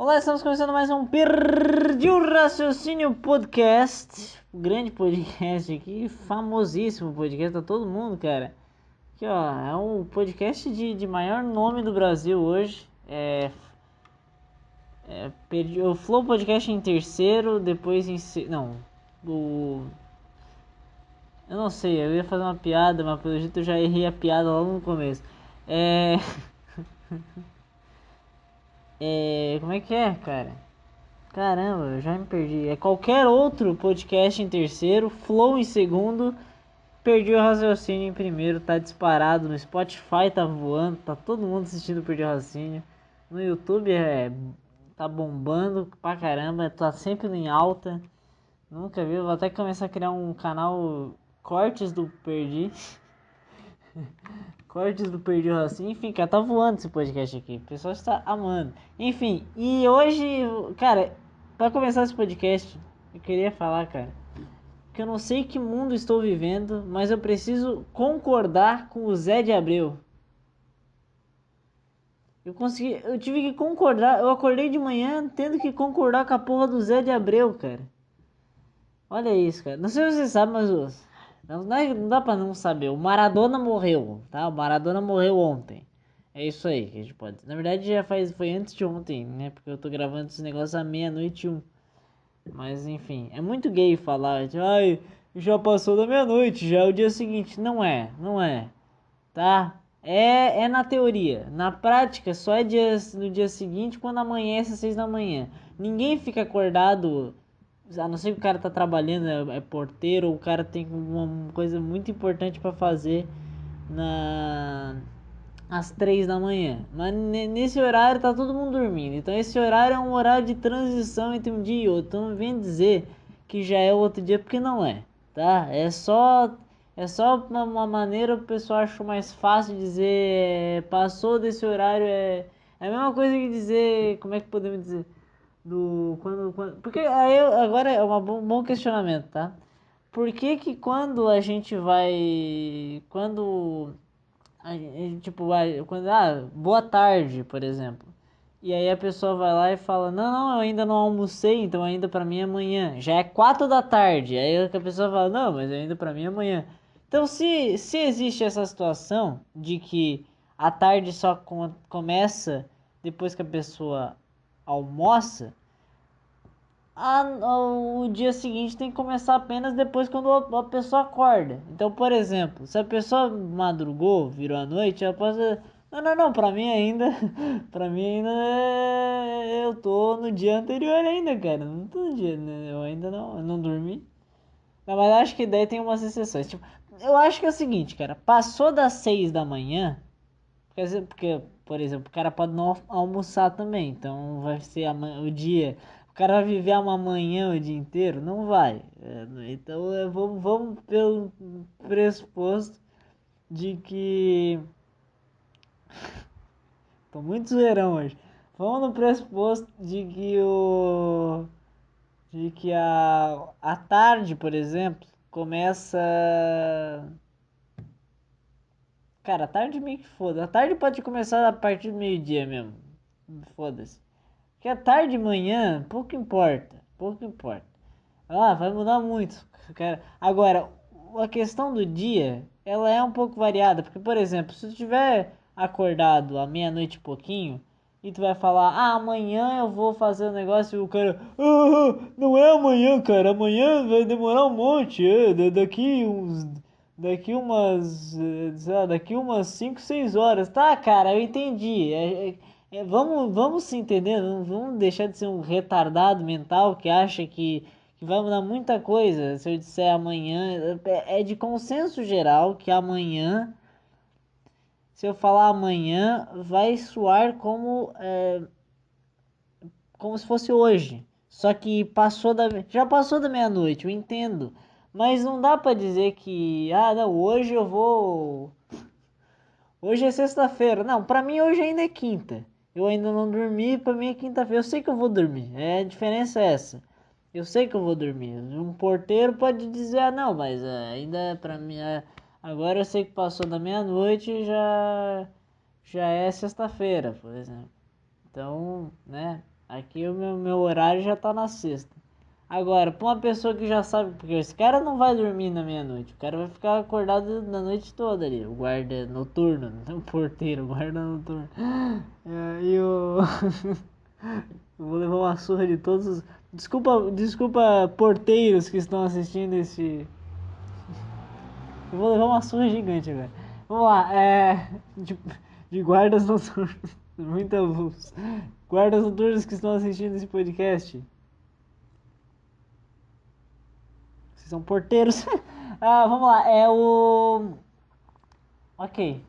Olá, estamos começando mais um Perdi o Raciocínio Podcast. Um grande podcast aqui, famosíssimo podcast, tá todo mundo, cara. Aqui, ó, é um podcast de maior nome do Brasil hoje. Perdi o Flow Podcast em terceiro, depois não, o... Eu não sei, eu ia fazer uma piada, mas pelo jeito eu já errei a piada logo no começo. É... Como é que é, cara? Caramba, eu já me perdi. É qualquer outro podcast em terceiro, Flow em segundo, Perdi o Raciocínio em primeiro, tá disparado. No Spotify tá voando, tá todo mundo assistindo Perdi o Raciocínio. No YouTube tá bombando pra caramba, tá sempre em alta. Nunca vi, vou até começar a criar um canal Cortes do Perdi. Cortes do Perdi o Raciocínio. Enfim, cara, tá voando esse podcast aqui. O pessoal está amando. Enfim, e hoje, cara, pra começar esse podcast, eu queria falar, cara, que eu não sei que mundo estou vivendo, mas eu preciso concordar com o Zé de Abreu. Eu tive que concordar, eu acordei de manhã tendo que concordar com a porra do Zé de Abreu, cara. Olha isso, cara. Não sei se você sabe, mas não dá pra não saber. O Maradona morreu, tá? O Maradona morreu ontem. É isso aí que a gente pode dizer. Na verdade foi antes de ontem, né? Porque eu tô gravando esse negócio à meia-noite e um. Mas enfim, é muito gay falar, tipo, ai, já passou da meia-noite, já é o dia seguinte. Não é, tá? É na teoria. Na prática, só é no dia seguinte quando amanhece às 6 da manhã. Ninguém fica acordado, a não ser que o cara tá trabalhando, é porteiro, ou o cara tem uma coisa muito importante para fazer na às 3 da manhã. Mas nesse horário tá todo mundo dormindo. Então esse horário é um horário de transição entre um dia e outro. Então não vem dizer que já é outro dia, porque não é, tá? É só uma maneira o pessoal acha mais fácil de dizer passou desse horário. É a mesma coisa que dizer, como é que podemos dizer? Porque agora é um bom questionamento, tá? Por que que quando a gente vai, quando tipo, boa tarde, por exemplo. E aí a pessoa vai lá e fala, não, eu ainda não almocei, então ainda pra mim é amanhã. Já é 4 da tarde. Aí a pessoa fala, não, mas ainda pra mim é amanhã. Então se existe essa situação de que a tarde só começa depois que a pessoa almoça, o dia seguinte tem que começar apenas depois quando a pessoa acorda. Então, por exemplo, se a pessoa madrugou, virou a noite, ela pode dizer, não, pra mim ainda, pra mim ainda eu tô no dia anterior ainda, cara, não tô no dia, né? Eu não dormi. Não, mas acho que daí tem umas exceções, tipo, eu acho que é o seguinte, cara, passou das 6 da manhã, porque, por exemplo, o cara pode não almoçar também, então vai ser o dia. O cara vai viver uma manhã o dia inteiro? Não vai. Então vamos pelo pressuposto de que. Tô muito zoeirão hoje. Vamos no pressuposto de que De que a tarde, por exemplo, começa. Cara, a tarde meio que foda. A tarde pode começar a partir do meio-dia mesmo. Foda-se. Porque a tarde e manhã, pouco importa. Pouco importa. Ah, vai mudar muito, cara. Agora, a questão do dia, ela é um pouco variada. Porque, por exemplo, se tu tiver acordado à meia-noite e pouquinho, e tu vai falar, amanhã eu vou fazer o negócio, e o cara, não é amanhã, cara, amanhã vai demorar um monte, daqui umas, sei lá, daqui umas 5 6 horas. Tá, cara, eu entendi. Vamos se entender, não vamos deixar de ser um retardado mental que acha que vai mudar muita coisa se eu disser amanhã. É de consenso geral que amanhã, se eu falar amanhã, vai soar como se fosse hoje. Só que já passou da meia-noite, eu entendo. Mas não dá pra dizer que, não, hoje eu vou. Hoje é sexta-feira. Não, pra mim hoje ainda é quinta. Eu ainda não dormi, pra mim é quinta-feira. Eu sei que eu vou dormir. A diferença é essa. Eu sei que eu vou dormir. Um porteiro pode dizer, não, mas ainda pra mim. Agora eu sei que passou da meia-noite e já é sexta-feira, por exemplo. Então, né? Aqui o meu horário já tá na sexta. Agora, pra uma pessoa que já sabe, porque esse cara não vai dormir na meia-noite, o cara vai ficar acordado na noite toda ali, o guarda noturno, não o porteiro, o guarda noturno. E o. Eu vou levar uma surra de todos os. Desculpa, porteiros que estão assistindo esse. Eu vou levar uma surra gigante agora. Vamos lá, de guardas noturnos. Muito abuso. Guardas noturnos que estão assistindo esse podcast. Vocês são porteiros. Vamos lá, Ok.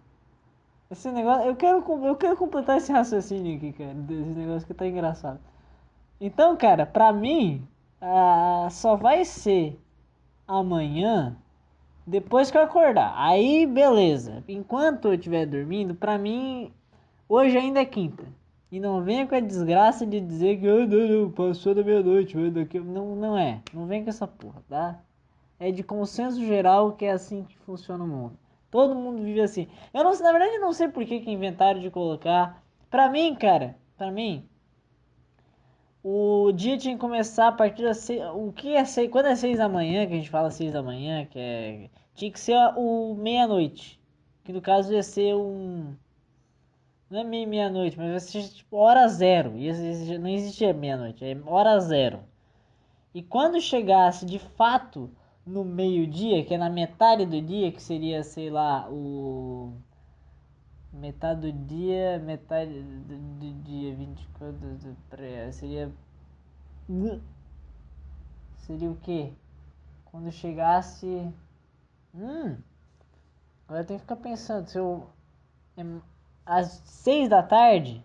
Esse negócio. Eu quero completar esse raciocínio aqui, cara. Desse negócio que tá engraçado. Então, cara, pra mim, só vai ser amanhã depois que eu acordar. Aí, beleza. Enquanto eu estiver dormindo, pra mim, hoje ainda é quinta. E não venha com a desgraça de dizer que não, passou da meia-noite. Não, não é. Não vem com essa porra, tá? É de consenso geral que é assim que funciona o mundo. Todo mundo vive assim. Eu não, na verdade, eu não sei por que inventaram de colocar. Pra mim, cara, pra mim, o dia tinha que começar a partir das 6. O que é 6? Quando é 6 da manhã, que a gente fala 6 da manhã, tinha que ser o meia-noite. Que no caso ia ser um. Não é meia-noite, mas vai ser tipo hora zero. Não existia meia-noite, é hora zero. E quando chegasse de fato no meio-dia, que é na metade do dia, que seria, sei lá, o. Metade do dia, metade do dia 24. Seria. Seria o quê? Quando chegasse. Agora eu tenho que ficar pensando. Se eu. Às 6 da tarde,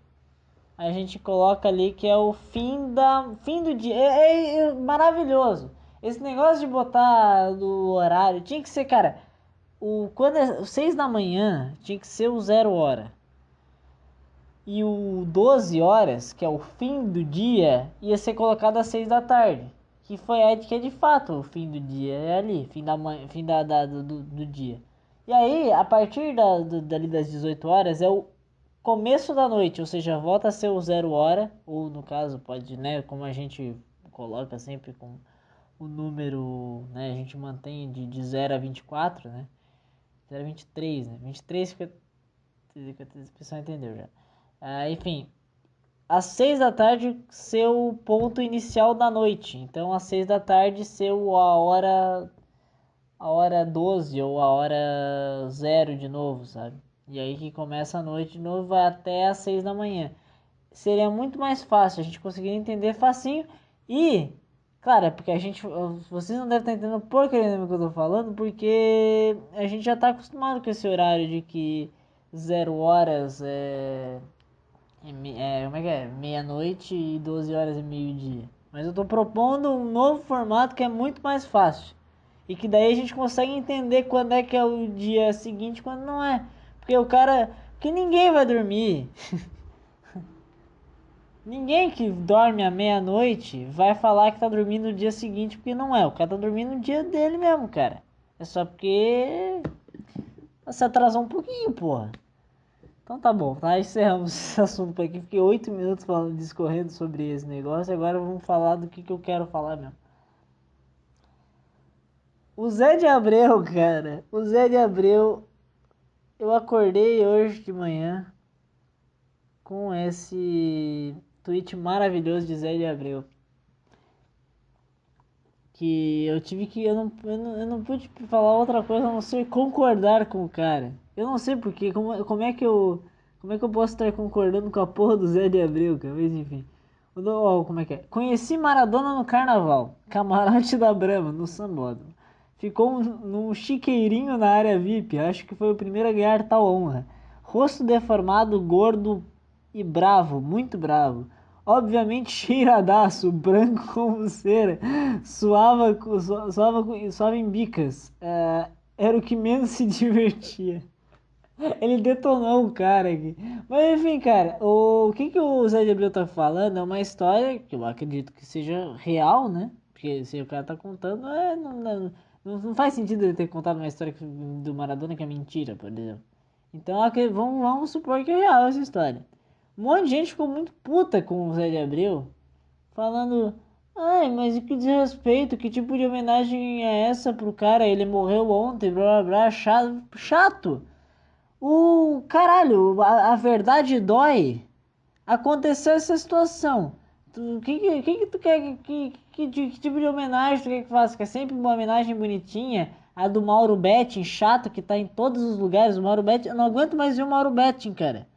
a gente coloca ali que é o fim do dia. É maravilhoso. Esse negócio de botar do horário tinha que ser, cara. Quando é 6 da manhã, tinha que ser o 0 hora. E o 12 horas, que é o fim do dia, ia ser colocado às 6 da tarde. Que é de fato o fim do dia, é ali, fim da manhã, fim do dia. E aí, a partir dali das 18 horas, é o começo da noite, ou seja, volta a ser o 0 hora, ou no caso, pode, né, como a gente coloca sempre com o número, né, a gente mantém de 0 a 24, né, 0 a 23, né, 23 fica, a pessoa entendeu já. Enfim, às 6 da tarde ser o ponto inicial da noite. Então, às 6 da tarde ser a hora 12 ou a hora zero de novo, sabe? E aí que começa a noite de novo, vai até às 6 da manhã. Seria muito mais fácil, a gente conseguiria entender facinho e, claro, é porque vocês não devem estar entendendo porcaria nenhuma que eu tô falando, porque a gente já tá acostumado com esse horário de que 0 horas como é que é? Meia-noite e 12 horas e meio-dia. Mas eu tô propondo um novo formato que é muito mais fácil. E que daí a gente consegue entender quando é que é o dia seguinte e quando não é. Porque o cara. Porque ninguém vai dormir. Ninguém que dorme à meia-noite vai falar que tá dormindo no dia seguinte, porque não é. O cara tá dormindo no dia dele mesmo, cara. É só porque se atrasou um pouquinho, porra. Então tá bom, tá? Encerramos esse assunto por aqui. Fiquei 8 minutos falando, discorrendo sobre esse negócio. Agora vamos falar do que eu quero falar mesmo. O Zé de Abreu, cara. O Zé de Abreu. Eu acordei hoje de manhã com esse tweet maravilhoso de Zé de Abreu. Que eu tive que. Eu não pude falar outra coisa a não ser concordar com o cara. Eu não sei porquê. Como é que eu. Como é que eu posso estar concordando com a porra do Zé de Abreu, cara? Mas enfim. Como é que é? Conheci Maradona no carnaval. Camarote da Brama, no Sambódromo. Ficou num chiqueirinho na área VIP. Acho que foi o primeiro a ganhar tal honra. Rosto deformado, gordo e bravo, muito bravo. Obviamente cheiradaço, branco como cera, suava em bicas. Era o que menos se divertia. Ele detonou o cara aqui. Mas enfim, cara, o que o Zé de Abreu tá falando é uma história que eu acredito que seja real, né? Porque se o cara tá contando, não faz sentido ele ter contado uma história do Maradona que é mentira, por exemplo. Então, vamos supor que é real essa história. Um monte de gente ficou muito puta com o Zé de Abreu, falando, ai, mas que desrespeito, que tipo de homenagem é essa pro cara? Ele morreu ontem, blá blá blá, chato, chato. O caralho, a verdade dói. Aconteceu essa situação. O que tu quer? Que tipo de homenagem tu quer que faça? Quer sempre uma homenagem bonitinha? A do Mauro Betting, chato, que tá em todos os lugares. O Mauro Betting, eu não aguento mais ver o Mauro Betting, cara.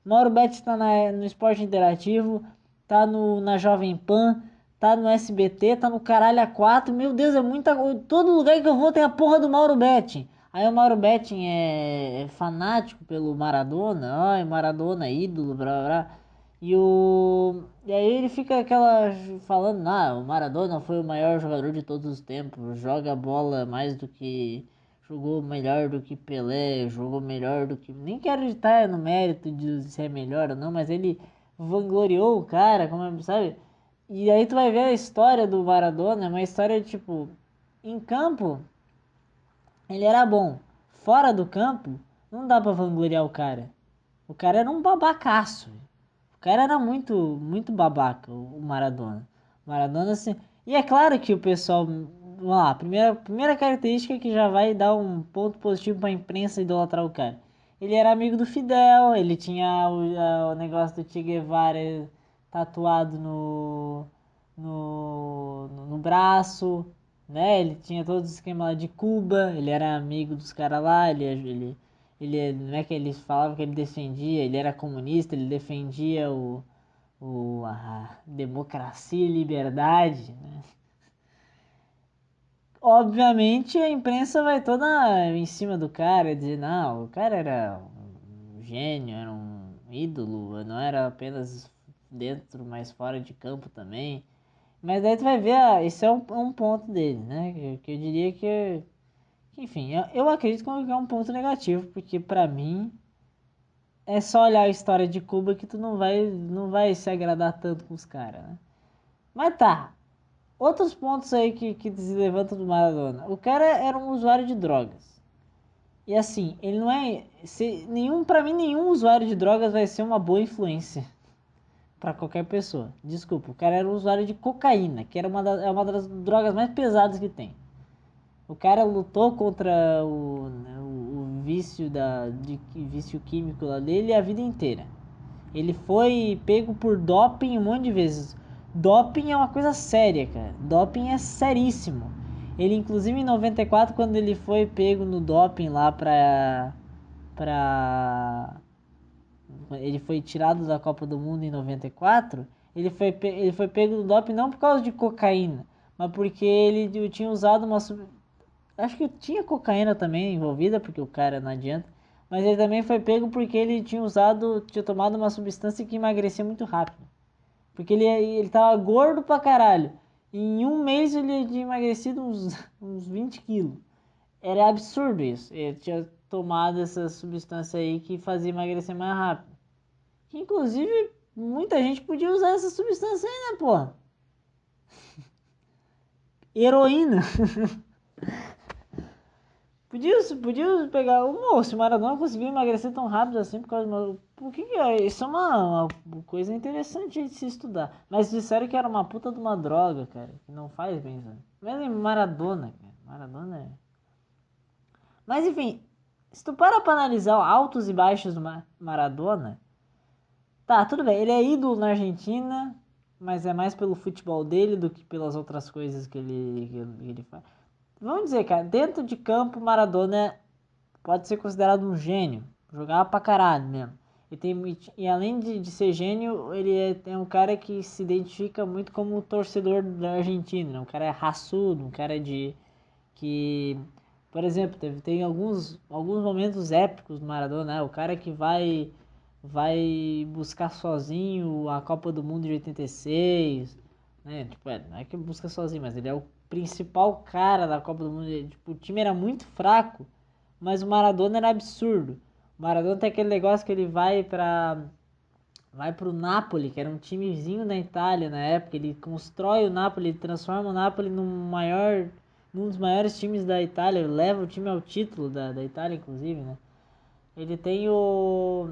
O Mauro Betting tá no Esporte Interativo, tá na Jovem Pan, tá no SBT, tá no Caralho A4. Meu Deus, é muita. Todo lugar que eu vou tem a porra do Mauro Betting. Aí o Mauro Betting é fanático pelo Maradona. Ai, Maradona, ídolo, blá blá blá. E aí ele fica aquela falando, o Maradona foi o maior jogador de todos os tempos, joga bola mais do que jogou melhor do que Pelé, jogou melhor do que, nem quero estar no mérito de ser melhor ou não, mas ele vangloriou o cara, como sabe? E aí tu vai ver a história do Maradona, é uma história tipo, em campo ele era bom, fora do campo não dá pra vangloriar o cara. O cara era um babacaço. O cara era muito, muito babaca, o Maradona. O Maradona, assim. E é claro que o pessoal. Vamos lá, primeira característica que já vai dar um ponto positivo pra imprensa idolatrar o cara. Ele era amigo do Fidel, ele tinha o negócio do Che Guevara tatuado no braço, né? Ele tinha todo o esquema lá de Cuba, ele era amigo dos caras lá, não é que eles falavam que ele defendia, ele era comunista, ele defendia a democracia e liberdade, né? Obviamente a imprensa vai toda em cima do cara, dizer, não, o cara era um gênio, era um ídolo, não era apenas dentro, mas fora de campo também. Mas daí tu vai ver, esse é um ponto dele, né? Que eu diria enfim, eu acredito que é um ponto negativo, porque pra mim é só olhar a história de Cuba que tu não vai se agradar tanto com os caras, né? Mas tá, outros pontos aí que se levantam do Maradona. O cara era um usuário de drogas. E assim, ele não é. Pra mim, nenhum usuário de drogas vai ser uma boa influência pra qualquer pessoa. Desculpa, o cara era um usuário de cocaína, que é uma das drogas mais pesadas que tem. O cara lutou contra o vício vício químico lá dele a vida inteira. Ele foi pego por doping um monte de vezes. Doping é uma coisa séria, cara. Doping é seríssimo. Ele, inclusive, em 94, quando ele foi pego no doping lá pra... Ele foi tirado da Copa do Mundo em 94. Ele foi pego no doping não por causa de cocaína, mas porque ele tinha usado acho que tinha cocaína também envolvida, porque o cara não adianta. Mas ele também foi pego porque ele tinha tomado uma substância que emagrecia muito rápido. Porque ele tava gordo pra caralho. Em um mês ele tinha emagrecido uns 20 quilos. Era absurdo isso. Ele tinha tomado essa substância aí que fazia emagrecer mais rápido. Que, inclusive, muita gente podia usar essa substância aí, né, porra? Heroína. Podia pegar se o Maradona conseguiu emagrecer tão rápido assim por causa do... Por que isso é uma coisa interessante de se estudar. Mas disseram que era uma puta de uma droga, cara. Que não faz bem, sabe? Mas é Maradona, cara. Maradona é... Mas enfim, se tu pra analisar altos e baixos do Maradona... Tá, tudo bem. Ele é ídolo na Argentina, mas é mais pelo futebol dele do que pelas outras coisas que ele faz. Vamos dizer, cara, dentro de campo, Maradona pode ser considerado um gênio. Jogava pra caralho mesmo. E além de ser gênio, ele é um cara que se identifica muito como torcedor da Argentina. Um cara raçudo, um cara que, por exemplo, tem alguns momentos épicos do Maradona, né? O cara que vai buscar sozinho a Copa do Mundo de 86, né? Tipo, não é que busca sozinho, mas ele é o principal cara da Copa do Mundo. Tipo, o time era muito fraco, mas o Maradona era absurdo. O Maradona tem aquele negócio que ele vai pro Napoli, que era um timezinho da Itália na época. Ele constrói o Napoli, ele transforma o Napoli num dos maiores times da Itália, leva o time ao título da Itália, inclusive, né? Ele tem o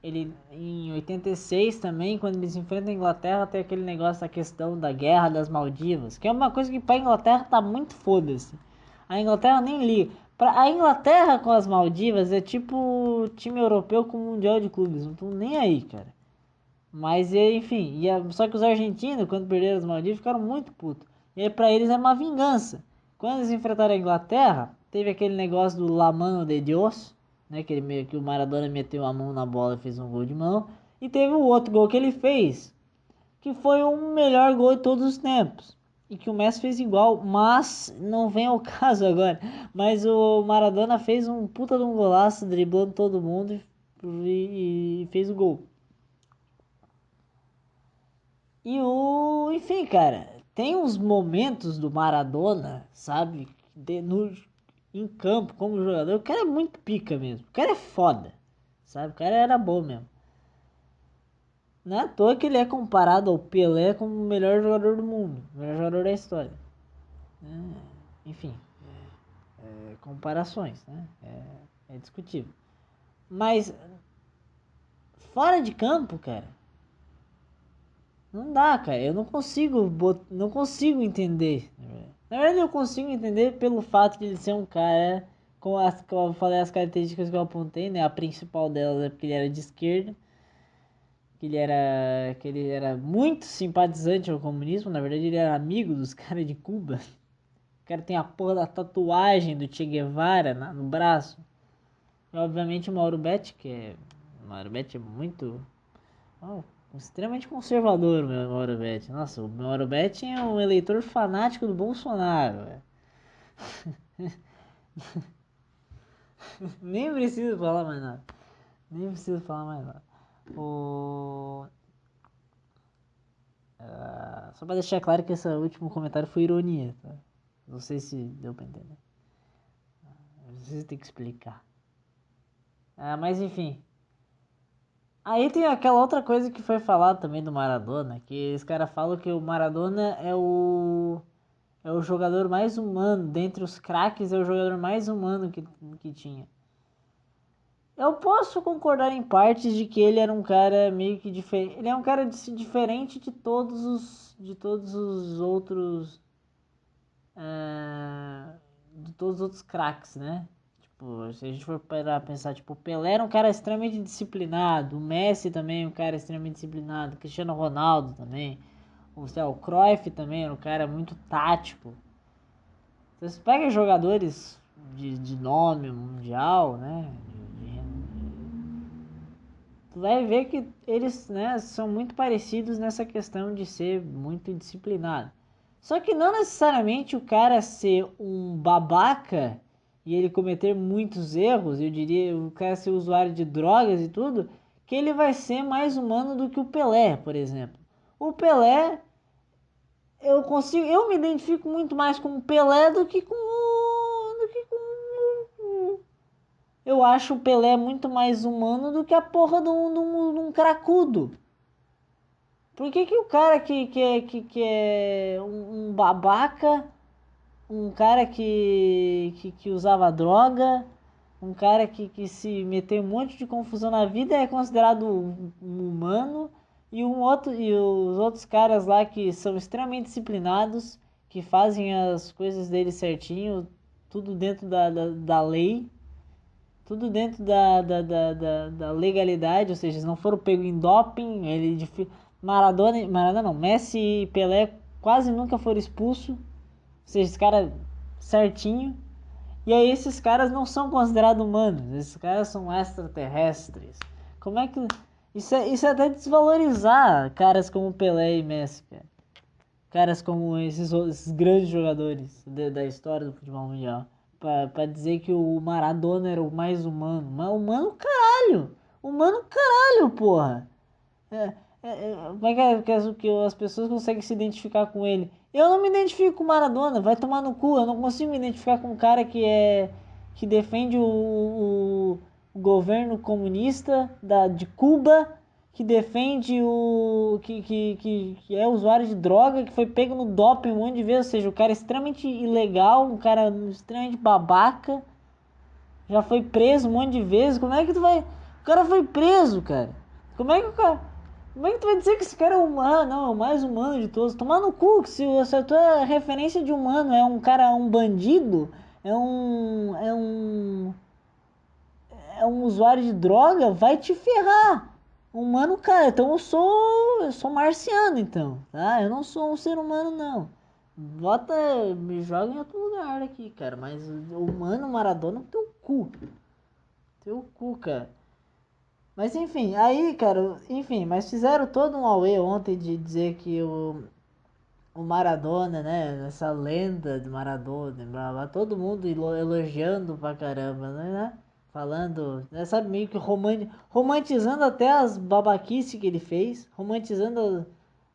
ele em 86 também, quando eles enfrentam a Inglaterra, tem aquele negócio da questão da Guerra das Maldivas, que é uma coisa que pra Inglaterra tá muito foda-se. A Inglaterra nem liga. A Inglaterra com as Maldivas é tipo time europeu com o Mundial de Clubes, não estão nem aí, cara. Mas enfim, só que os argentinos, quando perderam as Maldivas, ficaram muito putos. E aí pra eles é uma vingança. Quando eles enfrentaram a Inglaterra, teve aquele negócio do La Mano de Dios, né? Que o Maradona meteu a mão na bola e fez um gol de mão. E teve o outro gol que ele fez, que foi o melhor gol de todos os tempos. E que o Messi fez igual, mas não vem ao caso agora. Mas o Maradona fez um puta de um golaço, driblando todo mundo e fez o gol. Enfim, cara, tem uns momentos do Maradona, sabe, em campo como jogador, o cara é muito pica mesmo, o cara é foda, sabe, o cara era bom mesmo. Não é à toa que ele é comparado ao Pelé como o melhor jogador do mundo, o melhor jogador da história. Enfim, comparações, né, é discutível. Mas, fora de campo, cara, não dá, cara. Eu não consigo entender. Na verdade, eu consigo entender pelo fato de ele ser um cara como eu falei, as características que eu apontei, né? A principal delas é porque ele era de esquerda, que ele era muito simpatizante ao comunismo. Na verdade, ele era amigo dos caras de Cuba. O cara tem a porra da tatuagem do Che Guevara no braço. E, obviamente, o o Mauro Betti é muito extremamente conservador, o meu Mauro Betti. Nossa, o Mauro Betti é um eleitor fanático do Bolsonaro, velho. Nem preciso falar mais nada. Nem preciso falar mais nada. Só pra deixar claro que esse último comentário foi ironia, tá? Não sei se deu pra entender. Não sei se tem que explicar. Mas enfim. Aí tem aquela outra coisa que foi falado também do Maradona, que os caras falam que o Maradona é o jogador mais humano, dentre os craques é o jogador mais humano que tinha. Eu posso concordar em partes de que ele era um cara meio que diferente. Ele é um cara diferente de todos os outros, de todos os outros craques, né? Tipo, se a gente for parar pensar, tipo, o Pelé era um cara extremamente disciplinado, o Messi também é um cara extremamente disciplinado, o Cristiano Ronaldo também, o Cruyff também era um cara muito tático. Você pega jogadores de nome mundial, né? Tu vai ver que eles, né, são muito parecidos nessa questão de ser muito disciplinado. Só que não necessariamente o cara ser um babaca e ele cometer muitos erros, eu diria, o cara ser usuário de drogas e tudo, que ele vai ser mais humano do que o Pelé, por exemplo. O Pelé, eu me identifico muito mais com o Pelé eu acho o Pelé muito mais humano do que a porra de um cracudo. Por que que o cara que é um babaca, um cara que usava droga, um cara que se meteu um monte de confusão na vida é considerado um humano e os outros caras lá que são extremamente disciplinados, que fazem as coisas deles certinho, tudo dentro da lei, tudo dentro da legalidade, ou seja, eles não foram pegos em doping, Maradona não, Messi e Pelé quase nunca foram expulsos, ou seja, esses caras certinho, e aí esses caras não são considerados humanos, esses caras são extraterrestres. Como é que... Isso é até desvalorizar caras como Pelé e Messi, cara. Caras como esses grandes jogadores da história do futebol mundial. Pra dizer que o Maradona era o mais humano. Mas humano caralho! Humano caralho, porra! Como é que as pessoas conseguem se identificar com ele? Eu não me identifico com o Maradona, vai tomar no cu. Eu não consigo me identificar com um cara que defende o governo comunista de Cuba, que defende que é usuário de droga, que foi pego no doping um monte de vezes, ou seja, o cara é extremamente ilegal, um cara extremamente babaca, já foi preso um monte de vezes. Como é que tu vai... cara foi preso, cara. Como é que o cara... Como é que tu vai dizer que esse cara é humano? Não, é o mais humano de todos. Tomar no cu, que se a tua referência de humano é um cara, um bandido, é um usuário de droga, vai te ferrar. Humano, cara, então eu sou marciano, então, tá? Eu não sou um ser humano, não. Me joga em outro lugar aqui, cara, mas humano, Maradona, teu cu, cara. Mas enfim, aí, cara, enfim, mas fizeram todo um auê ontem de dizer que o Maradona, né, essa lenda de Maradona, blá, blá, todo mundo elogiando pra caramba, né? Falando, né, sabe, meio que romantizando até as babaquices que ele fez, romantizando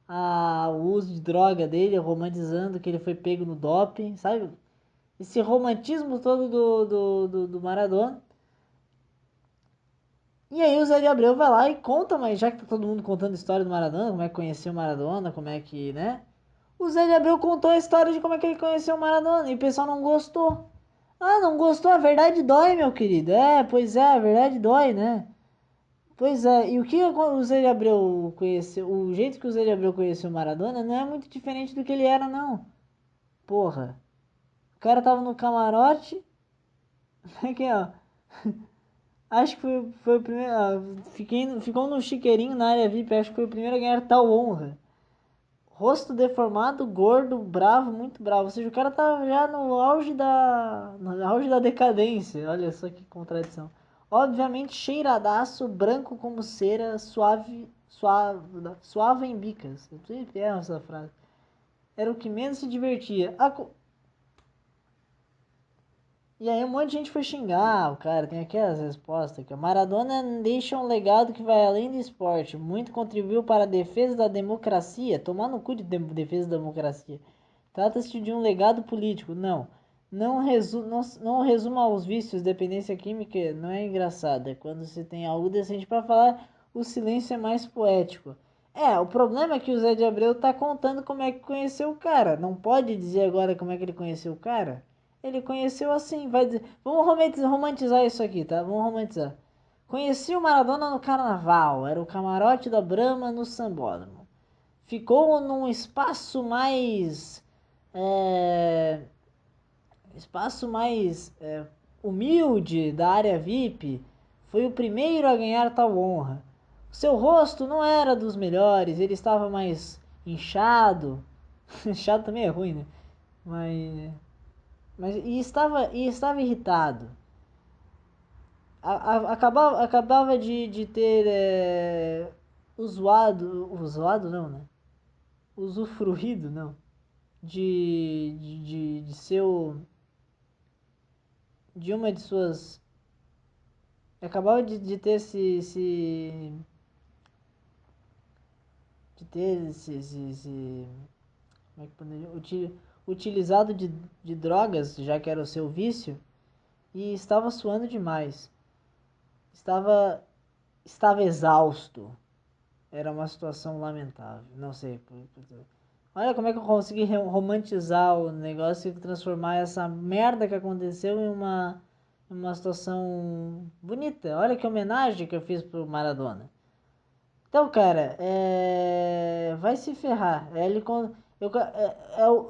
o uso de droga dele, romantizando que ele foi pego no doping, sabe? Esse romantismo todo do Maradona. E aí o Zé de Abreu vai lá e conta, mas já que tá todo mundo contando a história do Maradona, como é que conheceu o Maradona, como é que, né? O Zé de Abreu contou a história de como é que ele conheceu o Maradona e o pessoal não gostou. Ah, não gostou? A verdade dói, meu querido. É, pois é, a verdade dói, né? Pois é, e o que o Zé de Abreu conheceu, o jeito que o Zé de Abreu conheceu o Maradona não é muito diferente do que ele era, não. Porra. O cara tava no camarote. Aqui, ó. Acho que foi o primeiro. Ficou no chiqueirinho na área VIP. Acho que foi o primeiro a ganhar tal honra. Rosto deformado, gordo, bravo, muito bravo. Ou seja, o cara tá já no auge da decadência. Olha só que contradição. Obviamente cheiradaço, branco como cera, suave em bicas. Eu sempre erro essa frase. Era o que menos se divertia. E aí um monte de gente foi xingar o cara, tem aqui as respostas que o Maradona deixa um legado que vai além do esporte, muito contribuiu para a defesa da democracia, tomar no cu de defesa da democracia. Trata-se de um legado político, não resuma aos vícios, dependência química, não é engraçado, é quando você tem algo decente para falar, o silêncio é mais poético. É, o problema é que o Zé de Abreu tá contando como é que conheceu o cara, não pode dizer agora como é que ele conheceu o cara. Ele conheceu assim, vai dizer. Vamos romantizar isso aqui, tá? Vamos romantizar. Conheci o Maradona no carnaval, era o camarote da Brahma no Sambódromo. Ficou num é, espaço mais humilde da área VIP. Foi o primeiro a ganhar tal honra. O seu rosto não era dos melhores, ele estava mais inchado. Inchado também é ruim, né? Mas estava irritado. Acabava de ter usado não, né? Usufruído, não. De seu. De uma de suas. Acabava de ter de ter como é que poderia. Utilizado de drogas, já que era o seu vício, e estava suando demais. Estava, estava exausto. Era uma situação lamentável. Não sei. Olha como é que eu consegui romantizar o negócio e transformar essa merda que aconteceu em uma situação bonita. Olha que homenagem que eu fiz pro Maradona. Então, cara, vai se ferrar.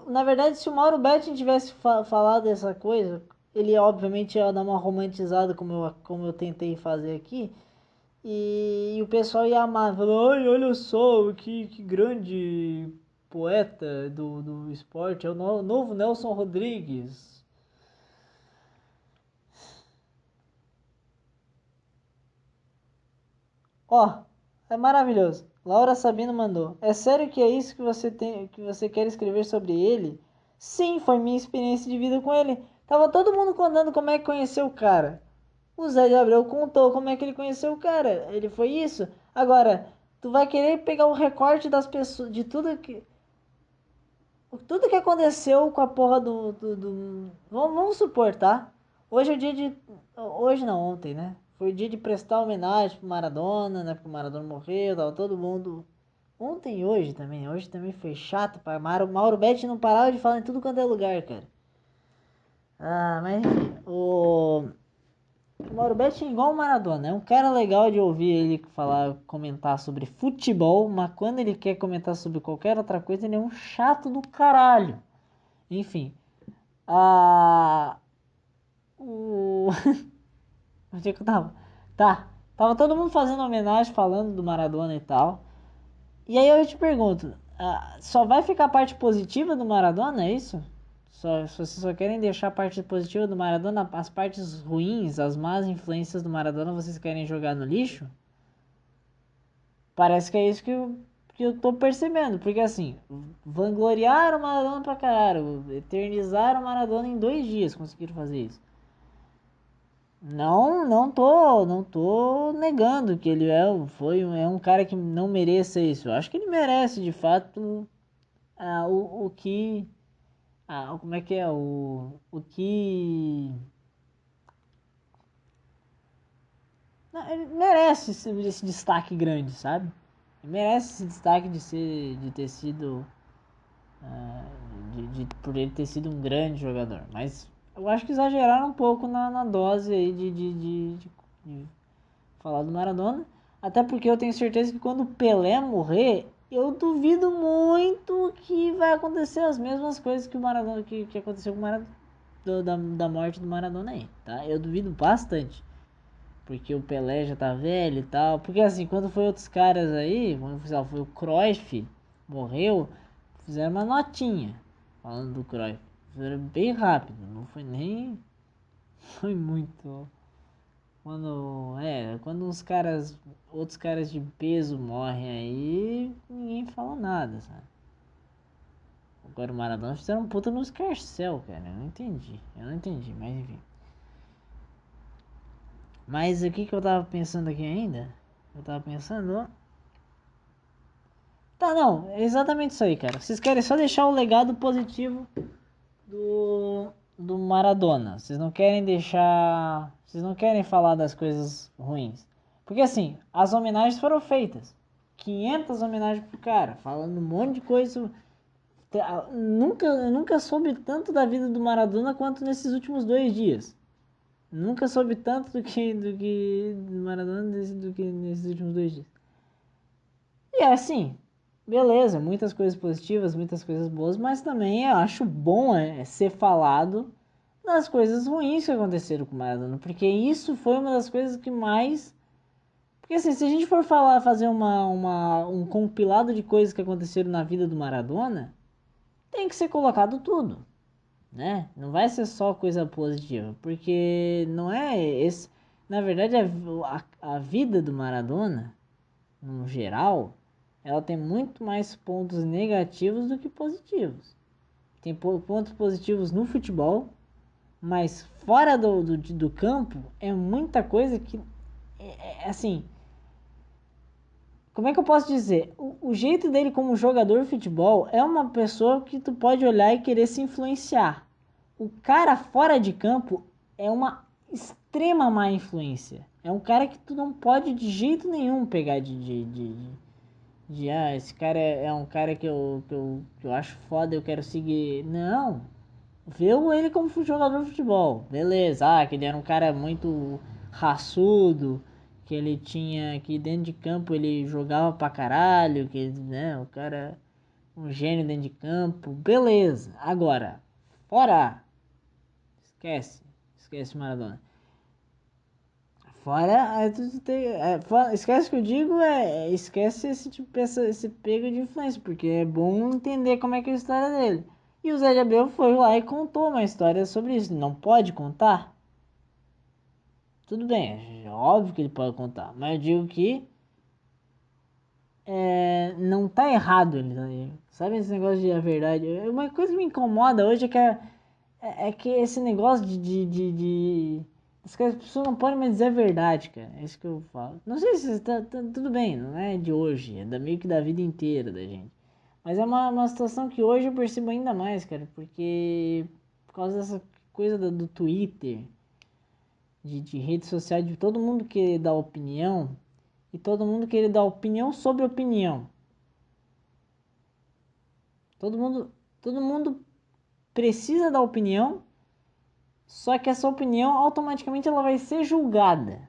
Na verdade, se o Mauro Betting tivesse falado essa coisa, ele obviamente ia dar uma romantizada como eu tentei fazer aqui. E o pessoal ia amar, falou, ai, olha só, que grande poeta do esporte, é o novo Nelson Rodrigues. Ó, é maravilhoso. Laura Sabino mandou. É sério que é isso que você quer escrever sobre ele? Sim, foi minha experiência de vida com ele. Tava todo mundo contando como é que conheceu o cara. O Zé de Abreu contou como é que ele conheceu o cara. Ele foi isso. Agora, tu vai querer pegar o recorte das pessoas, de tudo que aconteceu com a porra vamos supor, tá? Hoje é o dia de. Hoje não, ontem, né? Foi o dia de prestar homenagem pro Maradona, né? Porque o Maradona morreu, tava todo mundo. Ontem e hoje também. Hoje também foi chato para Mauro Betti não parava de falar em tudo quanto é lugar, cara. Ah, mas enfim. O Mauro Betti é igual o Maradona. É um cara legal de ouvir ele falar, comentar sobre futebol, mas quando ele quer comentar sobre qualquer outra coisa, ele é um chato do caralho. Enfim. A... O... Onde é que eu tava? Tá. Tava todo mundo fazendo homenagem, falando do Maradona e tal. E aí eu te pergunto, só vai ficar a parte positiva do Maradona, é isso? Se vocês só querem deixar a parte positiva do Maradona, as partes ruins, as más influências do Maradona, vocês querem jogar no lixo? Parece que é isso que eu tô percebendo, porque assim, vangloriaram o Maradona pra caralho, eternizaram o Maradona em 2 dias, conseguiram fazer isso. Não tô negando que ele é um cara que não mereça isso. Eu acho que ele merece, de fato, o que. Como é que é? O que. Não, ele merece esse destaque grande, sabe? Ele merece esse destaque de ter sido. ah, por ele ter sido um grande jogador. Mas eu acho que exageraram um pouco na dose aí de falar do Maradona. Até porque eu tenho certeza que quando o Pelé morrer, eu duvido muito que vai acontecer as mesmas coisas que o Maradona que aconteceu com o Maradona da morte do Maradona aí, tá? Eu duvido bastante. Porque o Pelé já tá velho e tal. Porque assim, quando foi outros caras aí, quando foi o Cruyff, morreu, fizeram uma notinha falando do Cruyff. Fizeram bem rápido, não foi nem. Foi muito. Quando outros caras de peso morrem aí, ninguém fala nada, sabe? Agora o Maradona fizeram um puta no escarcel, cara. Eu não entendi, mas enfim. Mas o que eu tava pensando aqui ainda? Eu tava pensando, ó. Tá, não, é exatamente isso aí, cara. Vocês querem só deixar o legado positivo do Maradona. Vocês não querem deixar. Vocês não querem falar das coisas ruins. Porque assim, as homenagens foram feitas. 500 homenagens pro cara, falando um monte de coisa. Eu nunca soube tanto da vida do Maradona quanto nesses últimos 2 dias. Nunca soube tanto do Maradona do que nesses últimos 2 dias. E é assim, beleza, muitas coisas positivas, muitas coisas boas, mas também eu acho bom ser falado das coisas ruins que aconteceram com o Maradona, porque isso foi uma das coisas que mais. Porque assim, se a gente for fazer um compilado de coisas que aconteceram na vida do Maradona, tem que ser colocado tudo, né? Não vai ser só coisa positiva, porque não é esse. Na verdade, a vida do Maradona, no geral, ela tem muito mais pontos negativos do que positivos. Tem pontos positivos no futebol, mas fora do campo é muita coisa que assim, como é que eu posso dizer? O jeito dele como jogador de futebol é uma pessoa que tu pode olhar e querer se influenciar. O cara fora de campo é uma extrema má influência. É um cara que tu não pode de jeito nenhum pegar esse cara é um cara que eu acho foda, eu quero seguir. Não. Vê ele como jogador de futebol. Beleza. Que ele era um cara muito raçudo, que ele tinha, que dentro de campo ele jogava pra caralho, que, né, o cara um gênio dentro de campo. Beleza. Agora, fora. Esquece. Esquece Maradona. Fora, esquece que eu digo, esquece esse tipo, esse pego de influência, porque é bom entender como é que é a história dele. E o Zé de Abreu foi lá e contou uma história sobre isso. Não pode contar? Tudo bem, é óbvio que ele pode contar, mas eu digo que não tá errado ele, tá? Sabe esse negócio de a verdade? Uma coisa que me incomoda hoje é que esse negócio as pessoas não podem mais dizer a verdade, cara. É isso que eu falo. Não sei se tudo bem, não é de hoje, é meio que da vida inteira da gente. Mas é uma situação que hoje eu percebo ainda mais, cara, porque por causa dessa coisa do Twitter, de rede social, de todo mundo querer dar opinião e todo mundo querer dar opinião sobre opinião. Todo mundo precisa dar opinião, Só que essa opinião automaticamente ela vai ser julgada.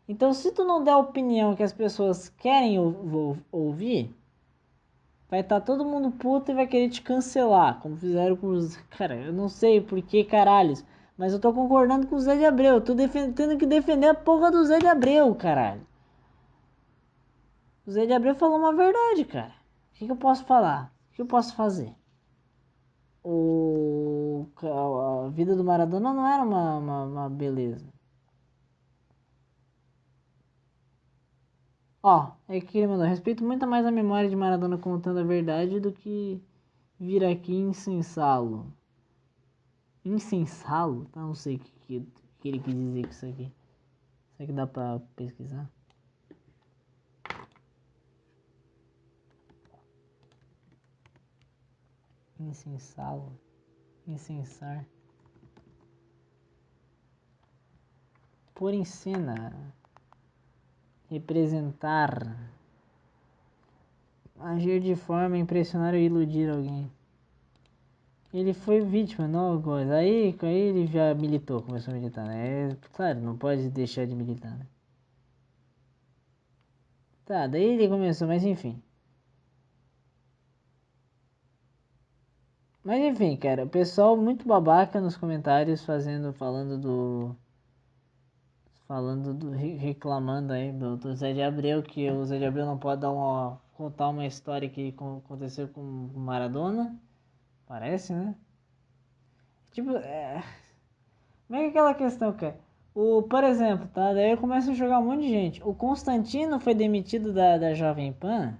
Então, se tu não der a opinião que as pessoas querem ouvir, vai estar todo mundo puto e vai querer te cancelar, como fizeram com os... Cara, eu não sei por que caralhos, mas eu tô concordando com o Zé de Abreu. Eu tô tendo que defender a porra do Zé de Abreu, caralho. O Zé de Abreu falou uma verdade, cara. O que eu posso falar? O que eu posso fazer? A vida do Maradona não era uma beleza. Ó, é que ele mandou. Respeito muito mais a memória de Maradona contando a verdade do que vir aqui incensá-lo. Incensá-lo? Tá, não sei o que ele quis dizer com isso aqui. Será que dá pra pesquisar? Incensá-lo. Incensar. Pôr em cena. Representar. Agir de forma a impressionar ou iludir alguém. Ele foi vítima, não coisa. Aí ele já militou, começou a militar, né? Claro, não pode deixar de militar, né? Tá, daí ele começou, mas enfim. Mas enfim, cara, o pessoal muito babaca nos comentários reclamando aí do Zé de Abreu, que o Zé de Abreu não pode contar uma história que aconteceu com o Maradona. Parece, né? Tipo, como é que é aquela questão, cara? Por exemplo, tá? Daí eu começo a jogar um monte de gente. O Constantino foi demitido da Jovem Pan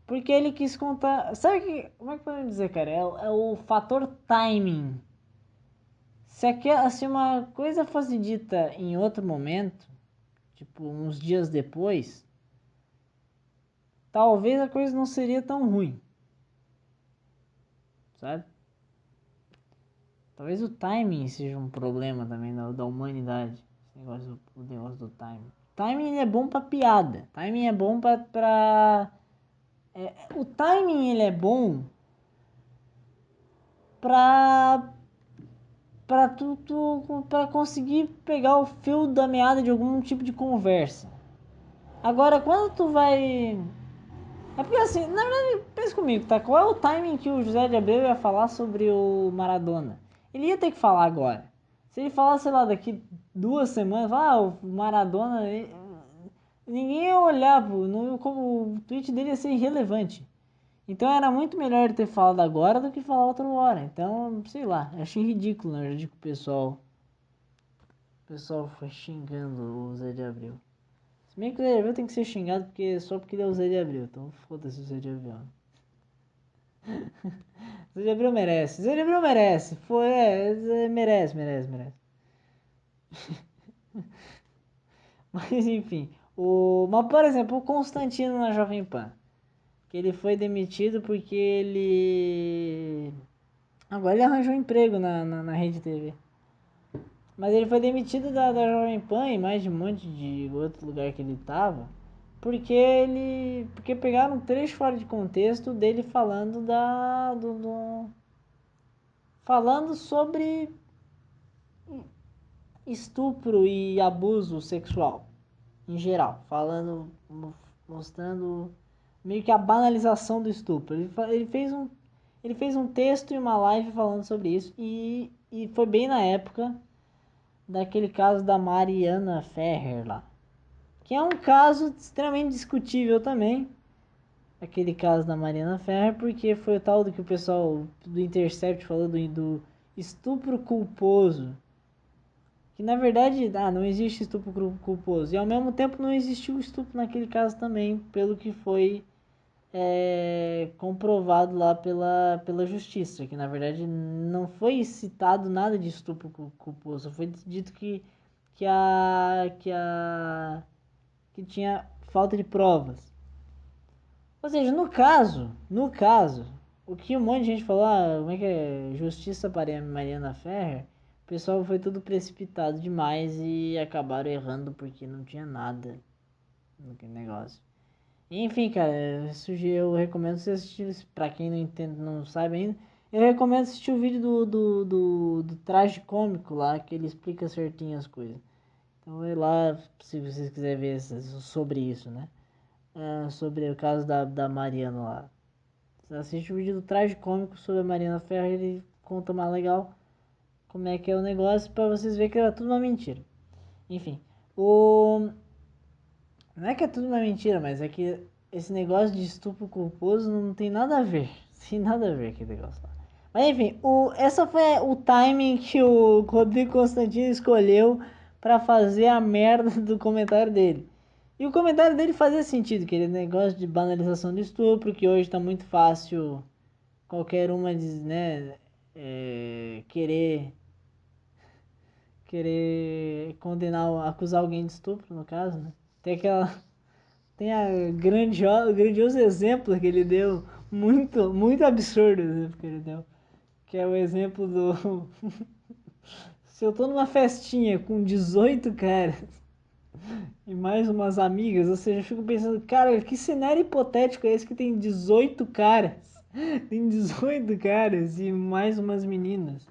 porque ele quis contar. Sabe que. Como é que podemos dizer, cara? É o fator timing. Se uma coisa fosse dita em outro momento, tipo uns dias depois, talvez a coisa não seria tão ruim, sabe? Talvez o timing seja um problema também da humanidade. O negócio do timing. Timing é bom pra piada. Timing é bom o timing ele é bom pra para conseguir pegar o fio da meada de algum tipo de conversa. Agora, quando tu vai... É porque assim, na verdade, pensa comigo, tá? Qual é o timing que o José de Abreu ia falar sobre o Maradona? Ele ia ter que falar agora. Se ele falar, sei lá, daqui 2 semanas, o Maradona... Ninguém ia olhar, como o tweet dele ia ser irrelevante. Então era muito melhor ele ter falado agora do que falar outra hora. Então, sei lá, achei ridículo, na verdade, que o pessoal foi xingando o Zé de Abreu. Se bem que o Zé de Abreu tem que ser xingado só porque ele é o Zé de Abreu. Então foda-se o Zé de Abreu. O Zé de Abreu merece. O Zé de Abreu merece. Merece. Mas enfim. Mas por exemplo, o Constantino na Jovem Pan. Que ele foi demitido porque ele... Agora ele arranjou um emprego na Rede TV. Mas ele foi demitido da Jovem Pan e mais de um monte de outro lugar que ele tava, porque pegaram um trecho fora de contexto dele falando falando sobre estupro e abuso sexual em geral, mostrando meio que a banalização do estupro. Ele fez um texto e uma live falando sobre isso e foi bem na época daquele caso da Mariana Ferrer lá, que é um caso extremamente discutível também, aquele caso da Mariana Ferrer, porque foi o tal do que o pessoal do Intercept falou do estupro culposo, que na verdade não existe estupro culposo, e ao mesmo tempo não existiu estupro naquele caso também, pelo que foi comprovado lá pela justiça, que na verdade não foi citado nada de estupro culposo, foi dito que tinha falta de provas. Ou seja, no caso, o que um monte de gente falou, como é que é, justiça para Mariana Ferrer, o pessoal foi tudo precipitado demais e acabaram errando porque não tinha nada no negócio. Enfim, cara, eu recomendo você assistir, pra quem não entende, não sabe ainda, Eu recomendo assistir o vídeo do traje cômico lá, que ele explica certinho as coisas. Então vai lá, se vocês quiserem ver sobre isso, né? Sobre o caso da Mariana lá. Você assiste o vídeo do traje cômico sobre a Mariana Ferrer, ele conta mais legal como é que é o negócio, pra vocês verem que era tudo uma mentira. Enfim, não é que é tudo uma mentira, mas é que esse negócio de estupro culposo não tem nada a ver. Tem nada a ver aquele negócio lá. Mas enfim, essa foi o timing que o Rodrigo Constantino escolheu pra fazer a merda do comentário dele. E o comentário dele fazia sentido, aquele negócio de banalização do estupro, que hoje tá muito fácil qualquer uma diz, né, querer condenar, acusar alguém de estupro, no caso, né? Tem o grandioso exemplo que ele deu, muito absurdo o exemplo que ele deu, que é o exemplo do se eu tô numa festinha com 18 caras e mais umas amigas, ou seja, eu fico pensando, cara, que cenário hipotético é esse que tem 18 caras? Tem 18 caras e mais umas meninas.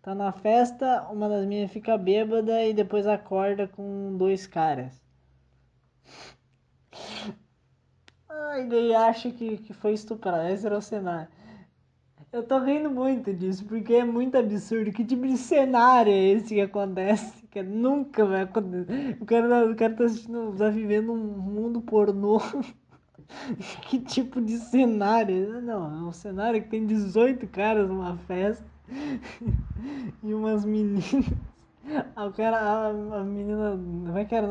Tá na festa, uma das minhas fica bêbada e depois acorda com dois caras. E daí acha que foi estuprado. Esse era o cenário. Eu tô rindo muito disso, porque é muito absurdo. Que tipo de cenário é esse que acontece? Que nunca vai acontecer. O cara tá assistindo, tá vivendo um mundo pornô. Que tipo de cenário? Não, é um cenário que tem 18 caras numa festa e umas meninas. A menina, como é que era?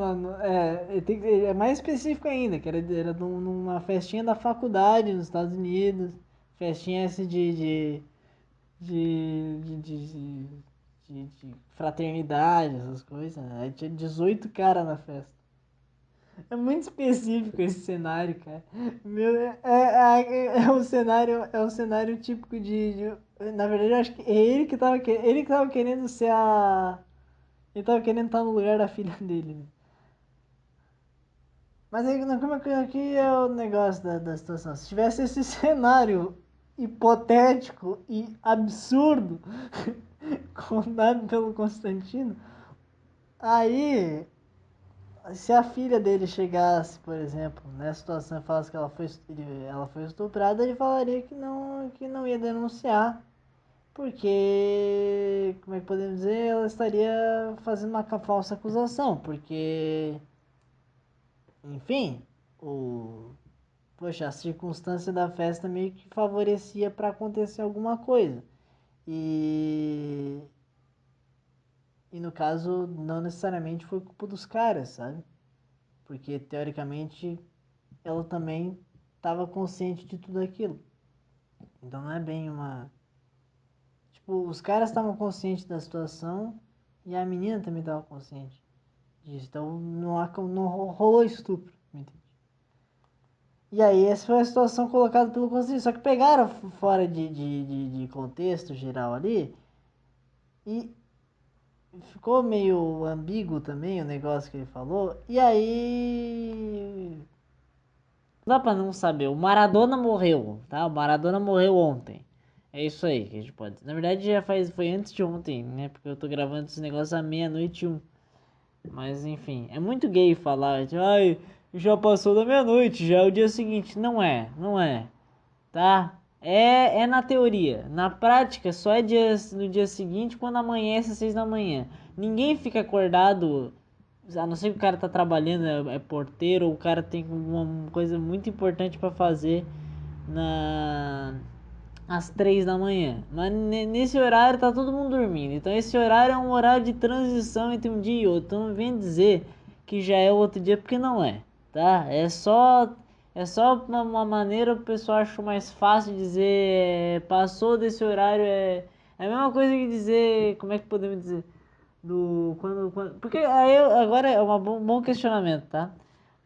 É mais específico ainda, que era numa festinha da faculdade nos Estados Unidos. Festinha essa de fraternidade, essas coisas. Aí tinha 18 caras na festa. É muito específico esse cenário, cara. É um cenário típico na verdade, eu acho que é ele que tava querendo ser a. Ele tava querendo estar no lugar da filha dele, né? Mas aí, como é que aqui é o negócio da situação? Se tivesse esse cenário hipotético e absurdo contado pelo Constantino, aí se a filha dele chegasse, por exemplo, nessa situação e falasse que ela foi estuprada, ele falaria que não ia denunciar, porque, como é que podemos dizer, ela estaria fazendo uma falsa acusação, porque, enfim, poxa, a circunstância da festa meio que favorecia para acontecer alguma coisa. E no caso, não necessariamente foi culpa dos caras, sabe? Porque teoricamente ela também estava consciente de tudo aquilo. Então não é bem uma. Tipo, os caras estavam conscientes da situação e a menina também estava consciente disso. Então não rolou estupro, entende? E aí essa foi a situação colocada pelo conselho. Só que pegaram fora de contexto geral ali e ficou meio ambíguo também o negócio que ele falou. E aí não dá pra não saber. O Maradona morreu, tá? O Maradona morreu ontem. É isso aí que a gente pode dizer. Na verdade foi antes de ontem, né? Porque eu tô gravando esse negócio à meia-noite e um. Mas enfim, é muito gay falar, tipo, ai, já passou da meia-noite, já é o dia seguinte. Não é, tá? É na teoria. Na prática, só é no dia seguinte quando amanhece às 6 da manhã. Ninguém fica acordado, a não ser que o cara tá trabalhando, é porteiro, ou o cara tem uma coisa muito importante para fazer na às 3 da manhã. Mas nesse horário tá todo mundo dormindo. Então esse horário é um horário de transição entre um dia e outro. Então não vem dizer que já é outro dia, porque não é, tá? É só uma maneira o pessoal acha mais fácil de dizer passou desse horário. É a mesma coisa que dizer, como é que podemos dizer? Porque aí agora é um bom questionamento, tá?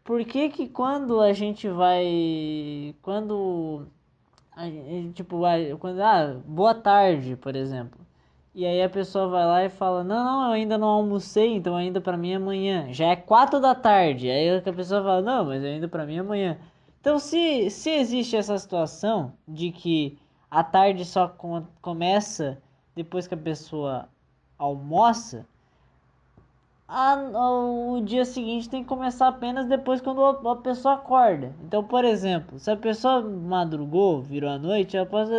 Por que que quando a gente vai. Quando tipo, quando, boa tarde, por exemplo. E aí a pessoa vai lá e fala, não, eu ainda não almocei, então ainda pra mim é amanhã. Já é 4 da tarde. Aí a pessoa fala, não, mas ainda pra mim é amanhã. Então se existe essa situação de que a tarde só começa depois que a pessoa almoça, o dia seguinte tem que começar apenas depois quando a pessoa acorda. Então, por exemplo, se a pessoa madrugou, virou a noite, ela pode...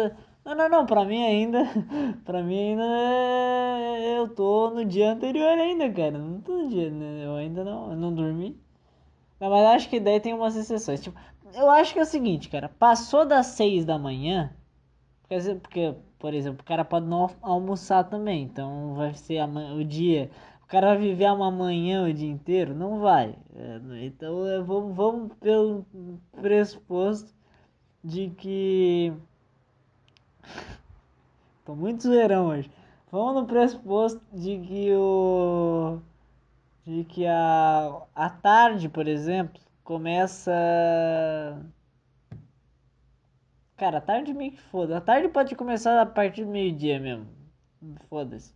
Não, pra mim ainda... Pra mim ainda eu tô no dia anterior ainda, cara. Não tô no dia, né? Eu não dormi. Não, mas acho que daí tem umas exceções. Tipo, eu acho que é o seguinte, cara. Passou das 6 da manhã... Porque, por exemplo, o cara pode não almoçar também, então vai ser o dia. O cara vai viver uma manhã o dia inteiro? Não vai. Então vamos pelo pressuposto de que. Tô muito zoeirão hoje. Vamos no pressuposto de que o. De que a tarde, por exemplo, começa. Cara, a tarde meio que foda. A tarde pode começar a partir do meio-dia mesmo. Foda-se.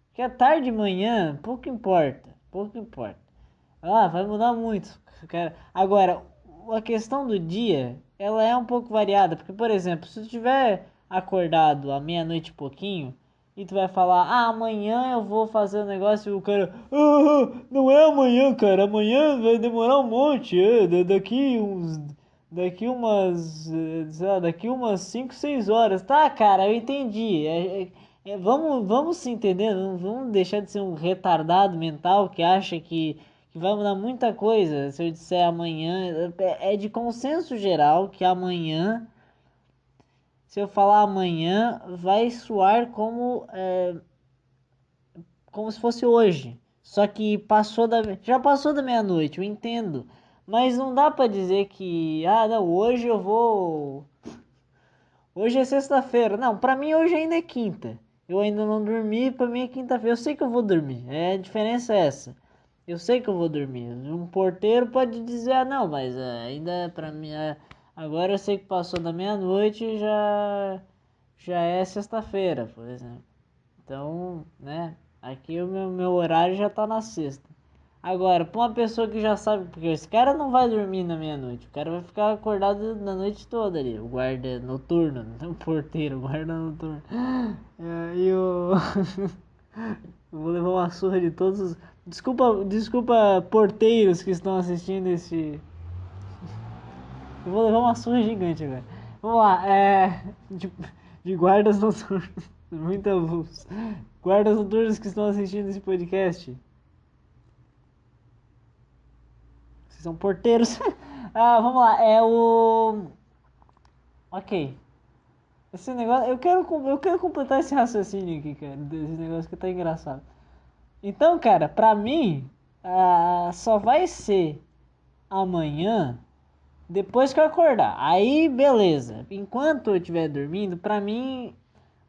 Porque a tarde e manhã, pouco importa. Pouco importa. Ah, vai mudar muito, cara. Agora, a questão do dia, ela é um pouco variada. Porque, por exemplo, se tu tiver acordado à meia-noite e pouquinho, e tu vai falar, amanhã eu vou fazer o negócio, e o cara, não é amanhã, cara, amanhã vai demorar um monte, daqui umas, sei lá, daqui umas 5 6 horas. Tá, cara, eu entendi. Vamos se entender, vamos deixar de ser um retardado mental que acha que vai mudar muita coisa se eu disser amanhã. É de consenso geral que amanhã, se eu falar amanhã, vai soar como se fosse hoje. Só que já passou da meia-noite, eu entendo. Mas não dá pra dizer que, não, hoje eu vou. Hoje é sexta-feira. Não, pra mim hoje ainda é quinta. Eu ainda não dormi, pra mim é quinta-feira. Eu sei que eu vou dormir. A diferença é essa. Eu sei que eu vou dormir. Um porteiro pode dizer, não, mas ainda pra mim. Agora eu sei que passou da meia-noite e já é sexta-feira, por exemplo. Então, né? Aqui o meu horário já tá na sexta. Agora, pra uma pessoa que já sabe, porque esse cara não vai dormir na meia-noite, o cara vai ficar acordado na noite toda ali, o guarda noturno, não o porteiro, o guarda noturno. E eu... eu vou levar uma surra de todos os... Desculpa porteiros que estão assistindo esse... Eu vou levar uma surra gigante agora. Vamos lá, de guardas noturnos, muito avulso. Guardas noturnos que estão assistindo esse podcast. Vocês são porteiros. Vamos lá, Ok. Esse negócio. Eu quero completar esse raciocínio aqui, cara. Desse negócio que tá engraçado. Então, cara, pra mim, só vai ser amanhã depois que eu acordar. Aí, beleza. Enquanto eu estiver dormindo, pra mim,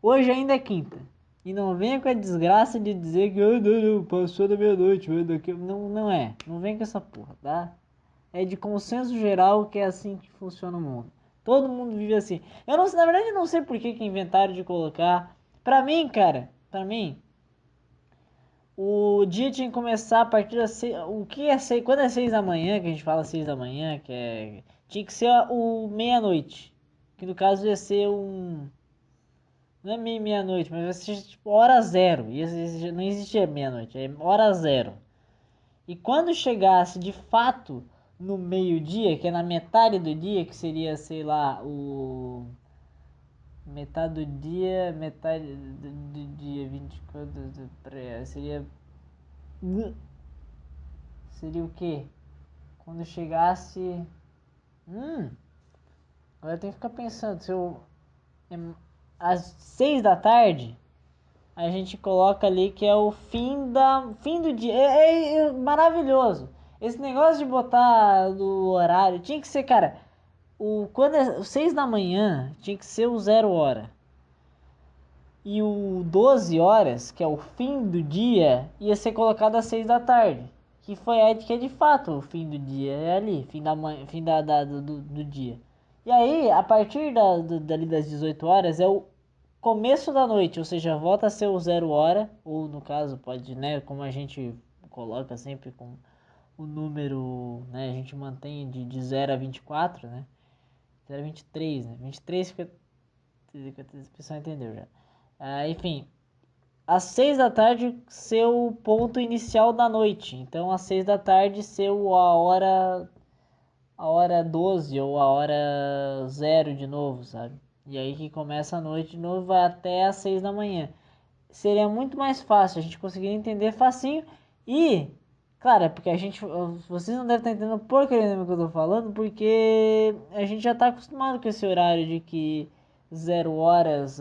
hoje ainda é quinta. E não venha com a desgraça de dizer que não, passou da meia-noite. Não, não é. Não vem com essa porra, tá? É de consenso geral que é assim que funciona o mundo. Todo mundo vive assim. Eu não, na verdade, eu não sei por que inventaram de colocar. Pra mim, cara, pra mim, o dia tinha que começar a partir das 6. O que é 6? Quando é 6 da manhã, que a gente fala 6 da manhã, tinha que ser o meia-noite. Que no caso ia ser um. Não é meia-noite, mas vai ser tipo hora zero. Não existia meia-noite, é hora zero. E quando chegasse de fato no meio-dia, que é na metade do dia, que seria, sei lá, o. Metade do dia, metade do dia 24. Seria. Seria o quê? Quando chegasse. Agora eu tenho que ficar pensando. Se eu. Às 6 da tarde, a gente coloca ali que é o fim do dia. É maravilhoso. Esse negócio de botar do horário tinha que ser, cara. Quando é 6 da manhã, tinha que ser o 0 hora. E o 12 horas, que é o fim do dia, ia ser colocado às 6 da tarde. Que é de fato o fim do dia. É ali, fim da manhã, fim do dia. E aí, a partir dali das 18 horas, é o começo da noite, ou seja, volta a ser o 0 hora, ou no caso, pode, né, como a gente coloca sempre com o número, né, a gente mantém de 0 a 24, né, 0 a 23, né, 23 fica O pessoal entendeu já. Enfim, às 6 da tarde ser o ponto inicial da noite. Então, às 6 da tarde ser a hora 12 ou a hora 0 de novo, sabe? E aí que começa a noite de novo, vai até às 6 da manhã. Seria muito mais fácil, a gente conseguiria entender facinho e, claro, é porque vocês não devem estar entendendo porcaria nenhuma que eu tô falando, porque a gente já tá acostumado com esse horário de que 0 horas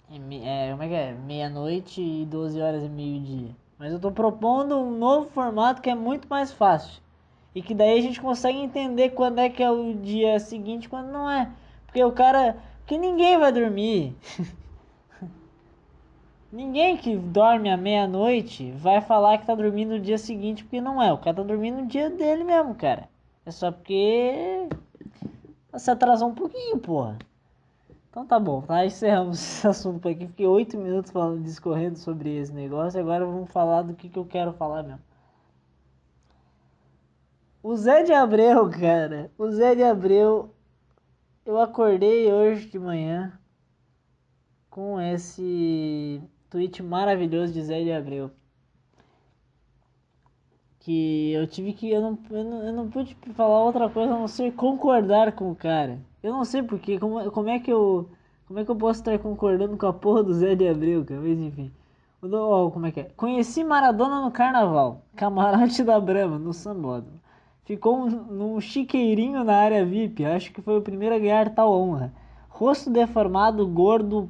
como é que é? Meia-noite e 12 horas e meio-dia. Mas eu tô propondo um novo formato que é muito mais fácil. E que daí a gente consegue entender quando é que é o dia seguinte e quando não é. Porque o cara. Porque ninguém vai dormir. Ninguém que dorme à meia-noite vai falar que tá dormindo no dia seguinte, porque não é. O cara tá dormindo no dia dele mesmo, cara. É só porque se atrasou um pouquinho, porra. Então tá bom, tá? Encerramos esse assunto por aqui. Fiquei 8 minutos falando, discorrendo sobre esse negócio. Agora vamos falar do que eu quero falar mesmo. O Zé de Abreu, cara. O Zé de Abreu. Eu acordei hoje de manhã com esse tweet maravilhoso de Zé de Abreu. Que eu tive que. Eu não pude falar outra coisa a não ser concordar com o cara. Eu não sei porquê. Como é que eu posso estar concordando com a porra do Zé de Abreu, cara? Mas enfim. Como é que é? Conheci Maradona no carnaval. Camarote da Brahma, no sambódromo. Ficou num chiqueirinho na área VIP. Acho que foi o primeiro a ganhar tal honra. Rosto deformado, gordo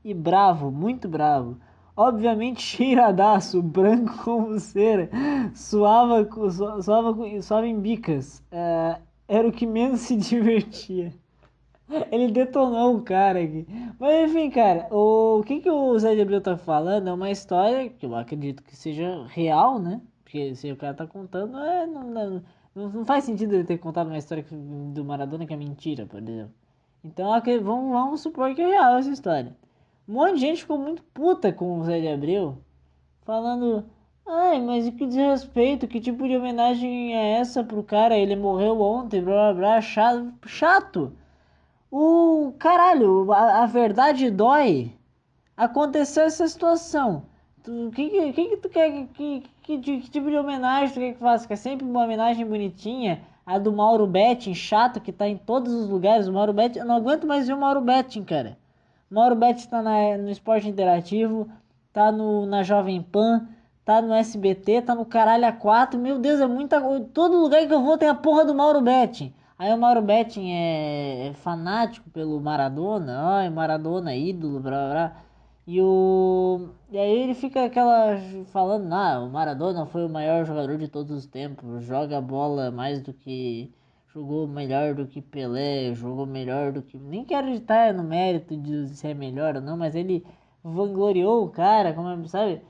e bravo, muito bravo. Obviamente cheiradaço, branco como cera, suava em bicas. Era o que menos se divertia. Ele detonou o cara aqui. Mas enfim, cara, o que o Zé de Abreu tá falando é uma história que eu acredito que seja real, né? Porque se o cara tá contando, não faz sentido ele ter contado uma história do Maradona que é mentira, por exemplo. Então, vamos supor que é real essa história. Um monte de gente ficou muito puta com o Zé de Abreu, falando: ai, mas que desrespeito, que tipo de homenagem é essa pro cara? Ele morreu ontem, blá blá blá, chato. Chato! O caralho, a verdade dói. Aconteceu essa situação. Que tu quer? Que tipo de homenagem tu quer que faça? Quer sempre uma homenagem bonitinha? A do Mauro Betting, chato, que tá em todos os lugares. O Mauro Betting, eu não aguento mais ver o Mauro Betting, cara. O Mauro Betting tá no Esporte Interativo, tá na Jovem Pan, tá no SBT, tá no Caralho A4. Meu Deus, é muita coisa. Todo lugar que eu vou tem a porra do Mauro Betting. Aí o Mauro Betting é fanático pelo Maradona. Ai, Maradona, ídolo, blá blá blá. E aí ele fica falando, o Maradona foi o maior jogador de todos os tempos, joga bola mais do que jogou melhor do que Pelé, jogou melhor do que, nem quero estar no mérito de ser melhor ou não, mas ele vangloriou o cara, sabe?